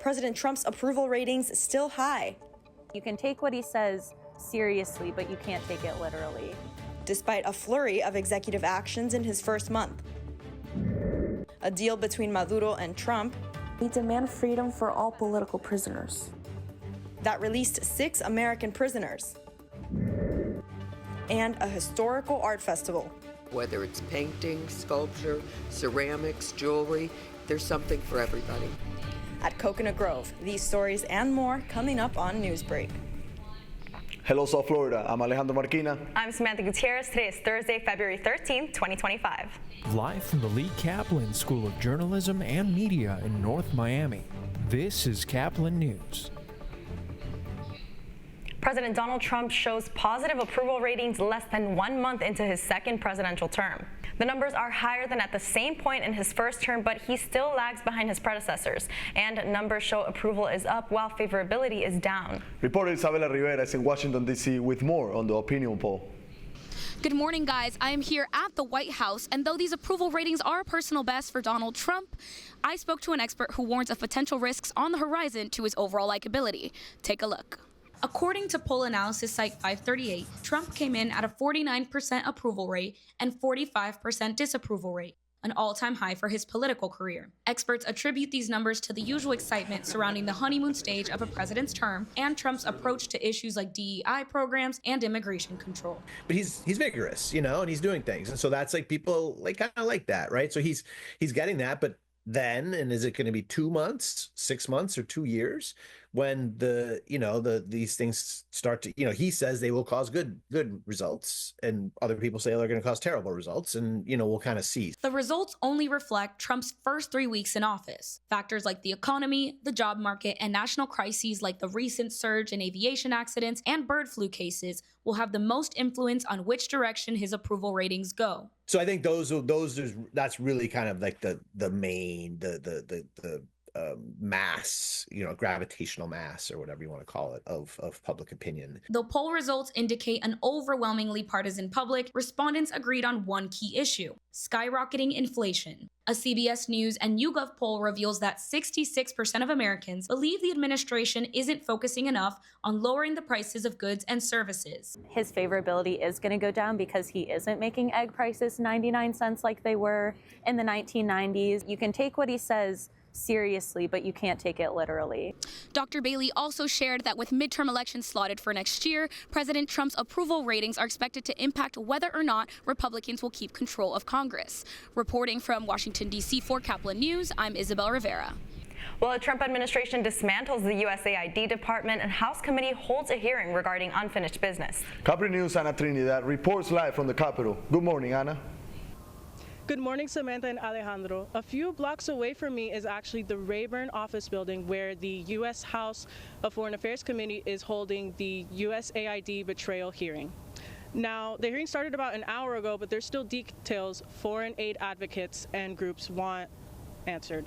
President Trump's approval ratings still high. You can take what he says seriously, but you can't take it literally. Despite a flurry of executive actions in his first month. A deal between Maduro and Trump. We demand freedom for all political prisoners. That released 6 American prisoners. And a historical art festival. Whether it's painting, sculpture, ceramics, jewelry, there's something for everybody. At Coconut Grove, these stories and more coming up on Newsbreak. Hello, South Florida. I'm Alejandro Marquina. I'm Samantha Gutierrez. Today is Thursday, February 13th, 2025. Live from the Lee Caplin School of Journalism and Media in North Miami, this is Caplin News. President Donald Trump shows positive approval ratings less than 1 month into his second presidential term. The numbers are higher than at the same point in his first term, but he still lags behind his predecessors. And numbers show approval is up while favorability is down. Reporter Isabela Rivera is in Washington, D.C. with more on the opinion poll. Good morning, guys. I am here at the White House, and though these approval ratings are a personal best for Donald Trump, I spoke to an expert who warns of potential risks on the horizon to his overall likability. Take a look. According to poll analysis site 538, Trump came in at a 49% approval rate and 45% disapproval rate, an all-time high for his political career. Experts attribute these numbers to the usual excitement surrounding the honeymoon stage of a president's term and Trump's approach to issues like DEI programs and immigration control. But he's vigorous, you know, and he's doing things, and so that's like people like kind of like that, right? So he's getting that, but then, and is it going to be 2 months, 6 months, or 2 years when these things start to, he says they will cause good results, and other people say they're going to cause terrible results, and we'll kind of see. The results only reflect Trump's first 3 weeks in office. Factors like the economy, the job market, and national crises like the recent surge in aviation accidents and bird flu cases will have the most influence on which direction his approval ratings go. So I think that's really kind of like the main mass, gravitational mass, or whatever you want to call it, of public opinion. Though poll results indicate an overwhelmingly partisan public, respondents agreed on one key issue: skyrocketing inflation. A CBS News and YouGov poll reveals that 66% of Americans believe the administration isn't focusing enough on lowering the prices of goods and services. His favorability is going to go down because he isn't making egg prices 99 cents like they were in the 1990s. You can take what he says seriously, but you can't take it literally. Dr. Bailey also shared that with midterm elections slotted for next year, President Trump's approval ratings are expected to impact whether or not Republicans will keep control of Congress. Reporting from Washington, D.C. for Caplin News, I'm Isabel Rivera. Well, the Trump administration dismantles the USAID department, and House committee holds a hearing regarding unfinished business. Caplin News' Ana Trinidad reports live from the Capitol. Good morning, Ana. Good morning, Samantha and Alejandro. A few blocks away from me is actually the Rayburn office building where the U.S. House of Foreign Affairs Committee is holding the USAID betrayal hearing. Now, the hearing started about an hour ago, but there's still details foreign aid advocates and groups want answered.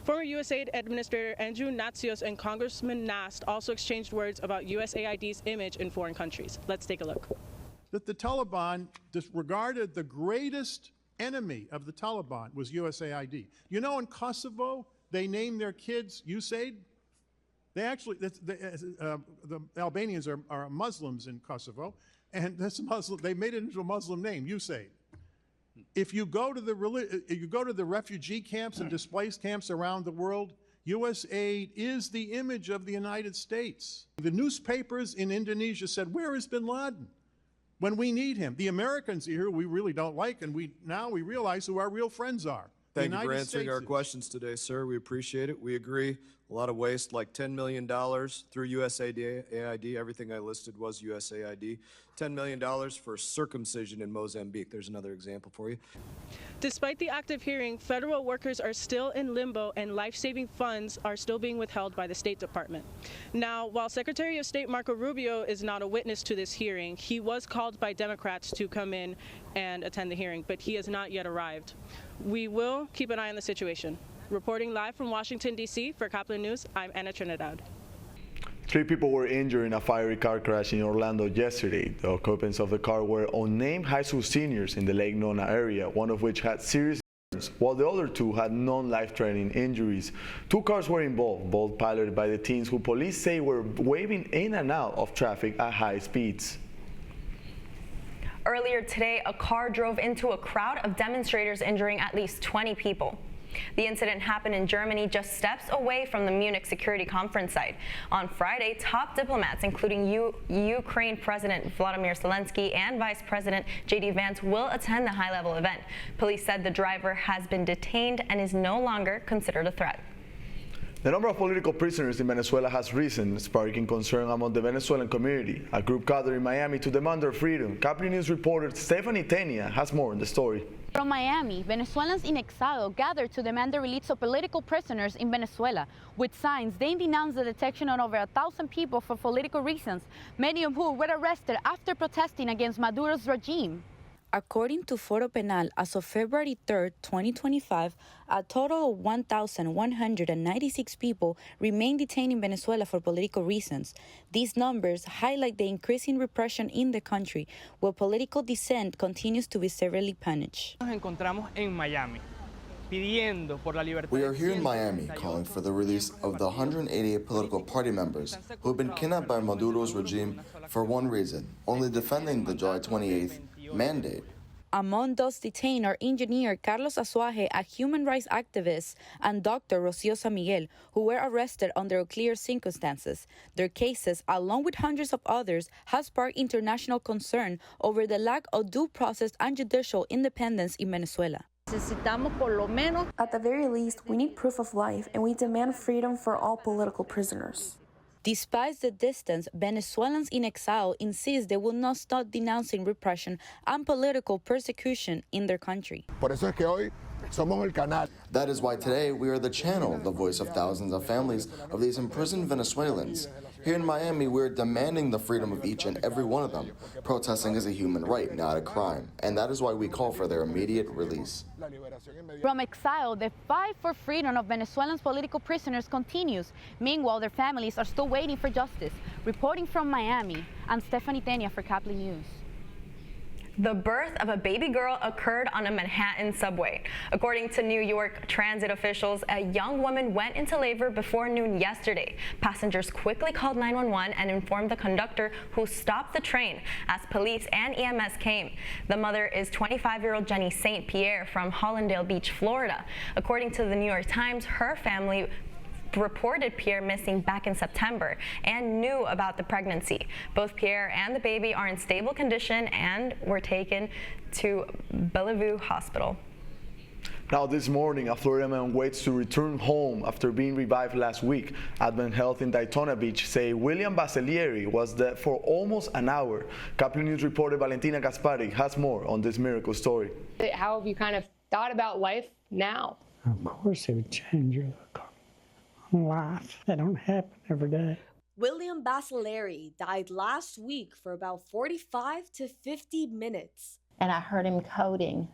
Former USAID Administrator Andrew Natsios and Congressman Nast also exchanged words about USAID's image in foreign countries. Let's take a look. That the Taliban disregarded the greatest enemy of the Taliban was USAID. In Kosovo, they named their kids USAID. They actually, the Albanians are Muslims in Kosovo, and they made it into a Muslim name, USAID. If you go to the refugee camps and displaced camps around the world, USAID is the image of the United States. The newspapers in Indonesia said, "Where is bin Laden?" When we need him. The Americans here we really don't like, and we realize who our real friends are. Thank you for answering our questions today, sir. We appreciate it. We agree. A lot of waste, like $10 million through USAID. Everything I listed was USAID. $10 million for circumcision in Mozambique. There's another example for you. Despite the active hearing, federal workers are still in limbo and life-saving funds are still being withheld by the State Department. Now, while Secretary of State Marco Rubio is not a witness to this hearing, he was called by Democrats to come in and attend the hearing, but he has not yet arrived. We will keep an eye on the situation. Reporting live from Washington, D.C. for Caplin News, I'm Ana Trinidad. 3 people were injured in a fiery car crash in Orlando yesterday. The occupants of the car were unnamed high school seniors in the Lake Nona area, one of which had serious while the other two had non-life-threatening injuries. Two cars were involved, both piloted by the teens who police say were waving in and out of traffic at high speeds. Earlier today, a car drove into a crowd of demonstrators, injuring at least 20 people. The incident happened in Germany, just steps away from the Munich Security Conference site. On Friday, top diplomats, including Ukraine President Volodymyr Zelensky and Vice President J.D. Vance, will attend the high-level event. Police said the driver has been detained and is no longer considered a threat. The number of political prisoners in Venezuela has risen, sparking concern among the Venezuelan community. A group gathered in Miami to demand their freedom. Caplin News reporter Stephanie Tenia has more on the story. From Miami, Venezuelans in exile gathered to demand the release of political prisoners in Venezuela. With signs, they denounced the detention of over 1,000 people for political reasons, many of whom were arrested after protesting against Maduro's regime. According to Foro Penal, as of February 3, 2025, a total of 1,196 people remain detained in Venezuela for political reasons. These numbers highlight the increasing repression in the country, where political dissent continues to be severely punished. Nos encontramos en Miami. We are here in Miami calling for the release of the 188 political party members who have been kidnapped by Maduro's regime for one reason, only defending the July 28th mandate. Among those detained are engineer Carlos Azuaje, a human rights activist, and Dr. Rocio San Miguel, who were arrested under clear circumstances. Their cases, along with hundreds of others, have sparked international concern over the lack of due process and judicial independence in Venezuela. At the very least, we need proof of life, and we demand freedom for all political prisoners. Despite the distance, Venezuelans in exile insist they will not stop denouncing repression and political persecution in their country. That is why today we are the channel, the voice of thousands of families of these imprisoned Venezuelans. Here in Miami, we're demanding the freedom of each and every one of them. Protesting is a human right, not a crime. And that is why we call for their immediate release. From exile, the fight for freedom of Venezuelans political prisoners continues. Meanwhile, their families are still waiting for justice. Reporting from Miami, I'm Stephanie Tenia for Caplin News. The birth of a baby girl occurred on a Manhattan subway. According to New York transit officials, a young woman went into labor before noon yesterday. Passengers quickly called 911 and informed the conductor, who stopped the train as police and EMS came. The mother is 25-year-old Jenny St. Pierre from Hollandale Beach, Florida. According to the New York Times, her family reported Pierre missing back in September and knew about the pregnancy. Both Pierre and the baby are in stable condition and were taken to Bellevue Hospital. Now this morning, a Florida man waits to return home after being revived last week. Advent Health in Daytona Beach say William Basilieri was dead for almost an hour. Caplin News reporter Valentina Gaspari has more on this miracle story. How have you kind of thought about life now? Of course it would change your look on life. That don't happen every day. William Basilieri died last week for about 45 to 50 minutes. And I heard him coding.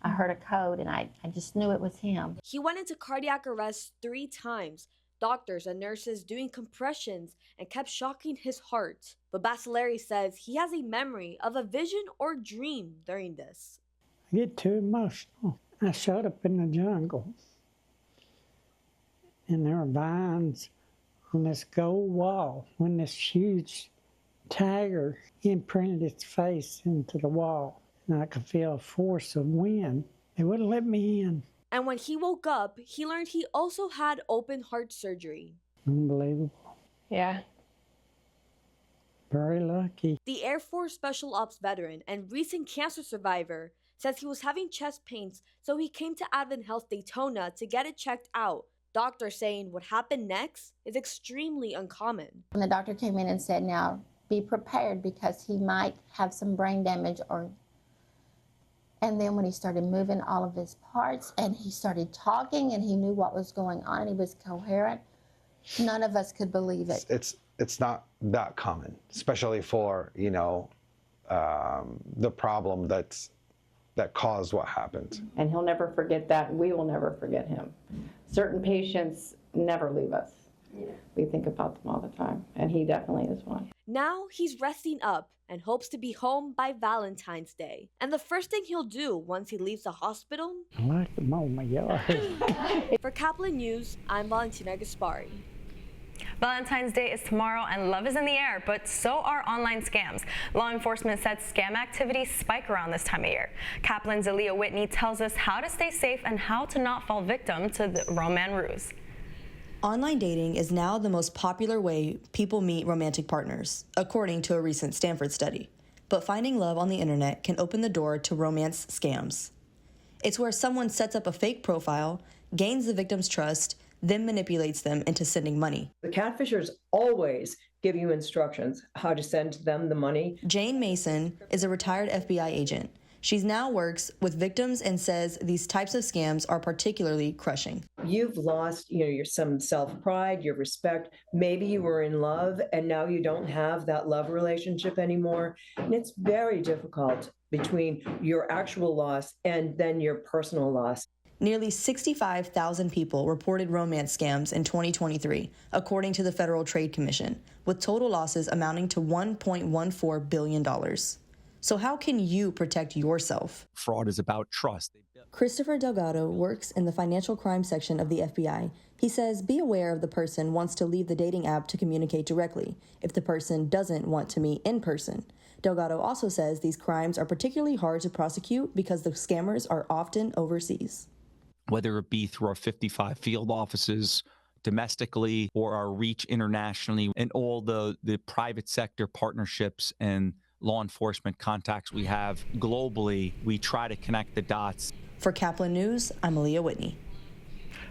I heard a code and I just knew it was him. He went into cardiac arrest 3 times. Doctors and nurses doing compressions and kept shocking his heart. But Basilieri says he has a memory of a vision or dream during this. I get too emotional. I showed up in the jungle and there were vines on this gold wall when this huge tiger imprinted its face into the wall. And I could feel a force of wind. They wouldn't let me in. And when he woke up, he learned he also had open heart surgery. Unbelievable. Yeah. Very lucky. The Air Force Special Ops veteran and recent cancer survivor says he was having chest pains, so he came to Advent Health Daytona to get it checked out. Doctors saying what happened next is extremely uncommon. When the doctor came in and said, now be prepared because he might have some brain damage and then when he started moving all of his parts and he started talking and he knew what was going on and he was coherent, none of us could believe it. It's not that common, especially for, the problem that caused what happened. And he'll never forget that. We will never forget him. Certain patients never leave us. we think about them all the time, and he definitely is one. Now he's resting up and hopes to be home by Valentine's Day. And the first thing he'll do once he leaves the hospital? I like to mow my yard. For Caplin News, I'm Valentina Gaspari. Valentine's Day is tomorrow and love is in the air, but so are online scams. Law enforcement said scam activity spike around this time of year. Caplin's Aaliyah Whitney tells us how to stay safe and how to not fall victim to the romance ruse. Online dating is now the most popular way people meet romantic partners, according to a recent Stanford study. But finding love on the internet can open the door to romance scams. It's where someone sets up a fake profile, gains the victim's trust, then manipulates them into sending money. The catfishers always give you instructions how to send them the money. Jane Mason is a retired FBI agent. She now works with victims and says these types of scams are particularly crushing. You've lost, your some self-pride, your respect. Maybe you were in love and now you don't have that love relationship anymore. And it's very difficult between your actual loss and then your personal loss. Nearly 65,000 people reported romance scams in 2023, according to the Federal Trade Commission, with total losses amounting to $1.14 billion. So how can you protect yourself? Fraud is about trust. Christopher Delgado works in the financial crime section of the FBI. He says be aware if the person wants to leave the dating app to communicate directly, if the person doesn't want to meet in person. Delgado also says these crimes are particularly hard to prosecute because the scammers are often overseas. Whether it be through our 55 field offices domestically or our reach internationally and all the private sector partnerships and law enforcement contacts we have globally, we try to connect the dots. For Caplin News, I'm Aaliyah Whitney.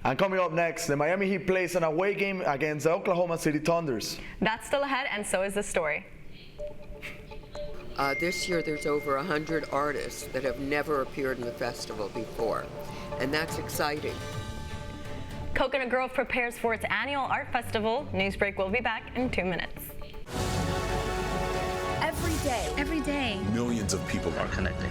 And coming up next, the Miami Heat plays an away game against the Oklahoma City Thunders. That's still ahead, and so is the story. This year there's over 100 artists that have never appeared in the festival before, and that's exciting. Coconut Grove prepares for its annual art festival. Newsbreak will be back in 2 minutes. Every day, millions of people are connecting.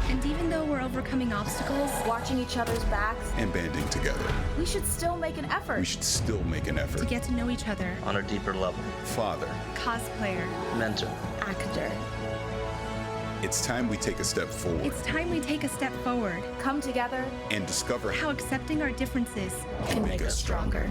And even though we're overcoming obstacles, watching each other's backs, and banding together. we should still make an effort We should still make an effort to get to know each other. on a deeper level. Father, Cosplayer, mentor. actor. It's time we take a step forward It's time we take a step forward. come together, and discover How accepting our differences can make us stronger.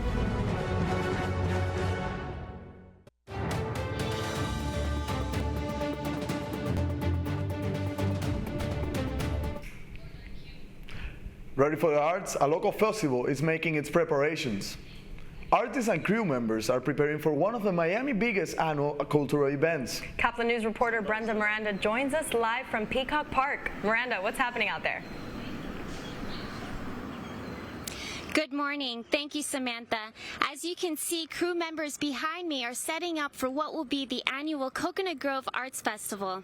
Ready for the arts? A local festival is making its preparations. Artists and crew members are preparing for one of the Miami's biggest annual cultural events. Caplin News reporter Brenda Miranda joins us live from Peacock Park. Miranda, what's happening out there? Good morning. Thank you, Samantha. As you can see, crew members behind me are setting up for what will be the annual Coconut Grove Arts Festival.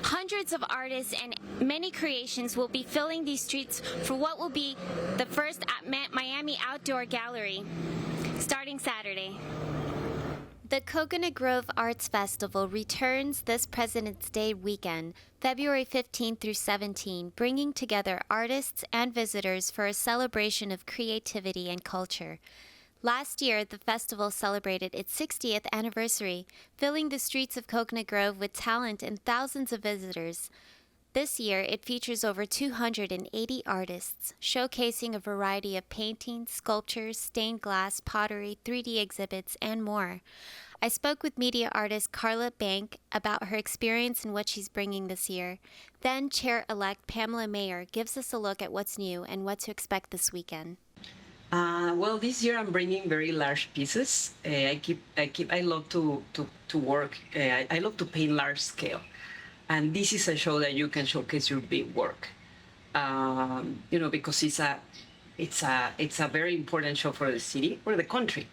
Hundreds of artists and many creations will be filling these streets for what will be the first Miami Outdoor Gallery, starting Saturday. The Coconut Grove Arts Festival returns this President's Day weekend, February 15 through 17, bringing together artists and visitors for a celebration of creativity and culture. Last year, the festival celebrated its 60th anniversary, filling the streets of Coconut Grove with talent and thousands of visitors. This year, it features over 280 artists, showcasing a variety of paintings, sculptures, stained glass, pottery, 3D exhibits, and more. I spoke with media artist Carla Bank about her experience and what she's bringing this year. Then Chair-elect Pamela Mayer gives us a look at what's new and what to expect this weekend. Well, this year I'm bringing very large pieces. I love to work. I love to paint large scale. And this is a show that you can showcase your big work, because it's a very important show for the city, for the country.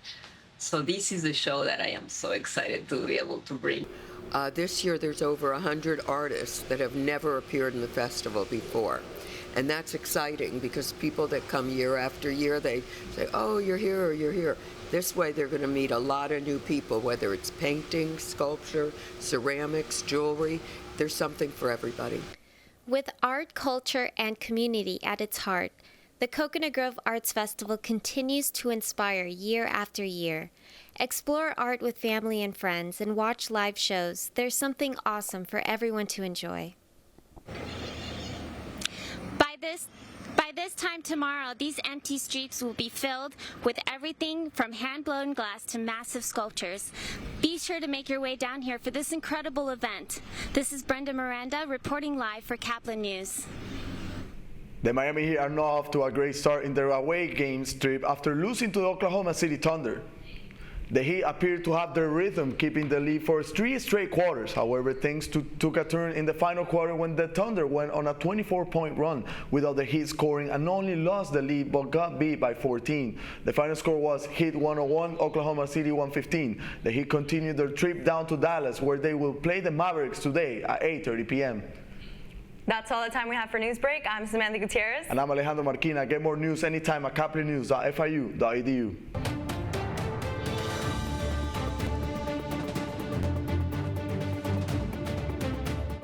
So this is the show that I am so excited to be able to bring. This year there's over 100 artists that have never appeared in the festival before. And that's exciting because people that come year after year, they say, oh, you're here or you're here. This way they're going to meet a lot of new people, whether it's painting, sculpture, ceramics, jewelry. There's something for everybody. With art, culture, and community at its heart, The Coconut Grove Arts Festival continues to inspire year after year. Explore art with family and friends and watch live shows. There's something awesome for everyone to enjoy. By this time tomorrow, these empty streets will be filled with everything from hand-blown glass to massive sculptures. Be sure to make your way down here for this incredible event. This is Brenda Miranda reporting live for Caplin News. The Miami Heat are now off to a great start in their away games trip after losing to the Oklahoma City Thunder. The Heat appeared to have their rhythm, keeping the lead for 3 straight quarters. However, things took a turn in the final quarter when the Thunder went on a 24-point run without the Heat scoring and not only lost the lead but got beat by 14. The final score was Heat 101, Oklahoma City 115. The Heat continued their trip down to Dallas, where they will play the Mavericks today at 8:30 p.m. That's all the time we have for Newsbreak. I'm Samantha Gutierrez. And I'm Alejandro Marquina. Get more news anytime at caplinnews.fiu.edu.